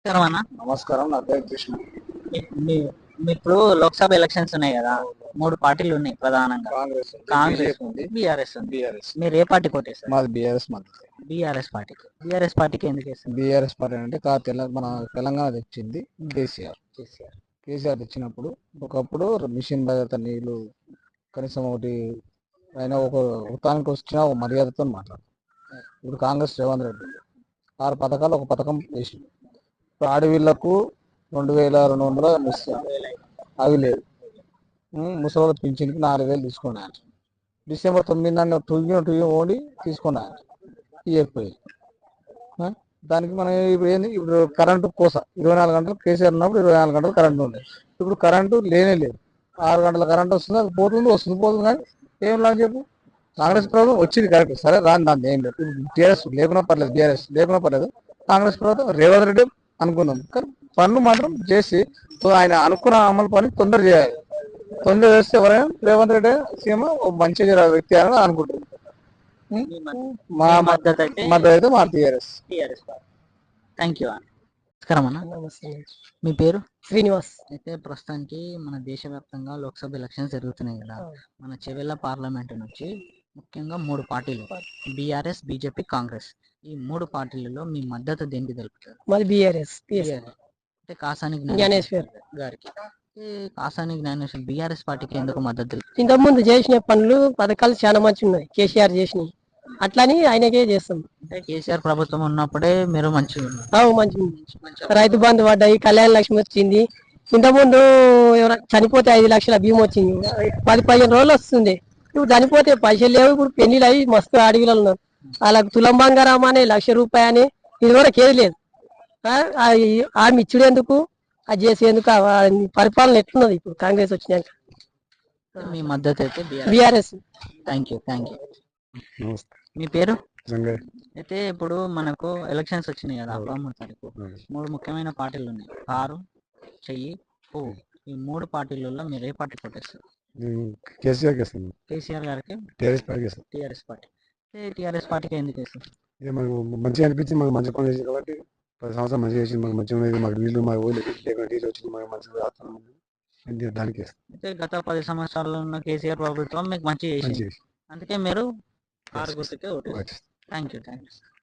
నమస్కారం అన్న. నమస్కారం. నా పేరు కృష్ణ. మీ- మీ- మీ ఇప్పుడు లోక్సభ ఎలక్షన్స్ ఉన్నాయి కదా, మూడు పార్టీలు ఉన్నాయి ప్రధానంగా. కాంగ్రెస్ ఉంది, కాంగ్రెస్ బీజేపీ ఉంది, ఉంది, బీఆర్ఎస్ ఉంది. బీఆర్ఎస్. మీరు ఏ పార్టీ కొట్టేస్తారు? మాది బీఆర్ఎస్ మద్దతు. బీఆర్ఎస్ పార్టీకి ఎందుకు వేస్తారు? బీఆర్ఎస్ పార్టీ అంటే మన తెలంగాణ తెచ్చింది కేసీఆర్. కేసీఆర్. కేసీఆర్ తెచ్చినప్పుడు ఒకప్పుడు మిషన్ భగీరథ నీళ్లు కనీసం ఒకటి అయినా ఒక వృత్తానికి వచ్చినా ఒక మర్యాదతో మాట్లాడు. ఇప్పుడు కాంగ్రెస్ రేవంత్ రెడ్డి 6 పథకాలు ఒక పథకం వేసి ఇప్పుడు ఆడవిళ్లకు 2200 ఇస్తారు. అవి లేదు. ముసలి పింఛన్కి 4000 తీసుకున్నాను. డిసెంబర్ 9 నాడు టూ ఓడి తీసుకున్నాను. ఇవ్వకపోయి దానికి మనం ఇప్పుడు ఏంది, ఇప్పుడు కరెంటు కోస 24 గంటలు కేసీఆర్ ఉన్నప్పుడు 24 గంటలు కరెంటు ఉంది. ఇప్పుడు కరెంటు లేనే లేదు. 6 గంటల కరెంటు వస్తుంది, అది పోతుంది కానీ ఏం లాగా చెప్పు. కాంగ్రెస్ ప్రభుత్వం వచ్చింది కరెక్ట్, సరే రాని దాన్ని ఏం లేదు. టీఆర్ఎస్ లేకున్నా పర్లేదు, బీఆర్ఎస్ లేకున్నా పర్లేదు. కాంగ్రెస్ ప్రభుత్వం రేవంత్ రెడ్డి అనుకున్నాం, కానీ పనులు మాత్రం చేసి ఆయన అనుకున్న అమలు పని తొందర చేయాలి. తొందర చేస్తే ఎవరైనా రేవంత్ రెడ్డి సీఎం మంచిగా వ్యక్తి అని అనుకుంటుంది. మా మద్దతు అయితే మద్దతు అయితే మా టీఆర్ఎస్. Thank you. నమస్కారం అన్న. నమస్తే. మీ పేరు? శ్రీనివాస్. అయితే ప్రస్తుతానికి మన దేశవ్యాప్తంగా లోక్సభ ఎలక్షన్స్ జరుగుతున్నాయి కదా. మన చెవెళ్ళ పార్లమెంట్ నుంచి ముఖ్యంగా 3 పార్టీలు, బీఆర్ఎస్, బీజేపీ, కాంగ్రెస్. ఈ 3 పార్టీలలో మీ మద్దతు దేనికి తెలుపుతారు? మాది బీఆర్ఎస్. అంటే కాసాని జ్ఞానేశ్వర్ గారికి. కాసాని జ్ఞానేశ్వర్ బీఆర్ఎస్ పార్టీకి ఎందుకు మద్దతు తెలుపుతారు? ఇంతకు ముందు చేసిన పనులు పథకాలు చాలా మంచి ఉన్నాయి, కేసీఆర్ చేసినాయి, అట్లని ఆయనకే చేస్తాం. అంటే కేసీఆర్ ప్రభుత్వం ఉన్నప్పుడే మీరు మంచిగా ఉన్నారు. మంచి రైతు బంధు పడ్డాయి, కళ్యాణ లక్ష్మి వచ్చింది. ఇంతకుముందు ఎవరైనా చనిపోతే 5 లక్షల భీమా వచ్చింది, 10-15 రోజులు వస్తుంది. ఇప్పుడు చనిపోతే పైసలు లేవు. ఇప్పుడు పెళ్లిలు అయ్యి మస్తు అడవిలో ఉన్నారు. వాళ్ళకి తులం బంగారం అని ₹1,00,000 అని ఇదివరకు ఏది లేదు. ఆమె ఇచ్చుడు ఎందుకు, అది చేసేందుకు? పరిపాలన ఎట్లున్నది ఇప్పుడు కాంగ్రెస్ వచ్చినాక? మీ మద్దతు అయితే బీఆర్ఎస్. Thank you. మీ పేరు? రంగయ్య. అయితే ఇప్పుడు మనకు ఎలక్షన్స్ వచ్చినాయి కదా, 13వ తారీఖు. 3 ముఖ్యమైన పార్టీలు ఉన్నాయి, కారు, చెయ్యి, పువ్వు. ఈ 3 పార్టీలలో మీరు ఏ పార్టీ కొట్టేస్తారు? కేసీఆర్ గారికి, టీఆర్ఎస్ పార్టీ. టీఆర్ఎస్ పార్టీకి ఎందుకు వేస్తారు? మంచిగా అనిపించింది, మాకు మంచి పని చేసింది కాబట్టి 10 సంవత్సరాలు మంచిగా చేసింది. మాకు మంచిగా ఉన్నది. మాకు నీళ్లు మా ఊళ్ళో నీళ్ళు వచ్చింది, మాకు మంచిగా దానికి అయితే గత 10 సంవత్సరాల్లో ఉన్న కేసీఆర్ ప్రభుత్వం మీకు మంచి చేసింది, అందుకే మీరు కారు గుర్తుకే ఓటు. Thank you.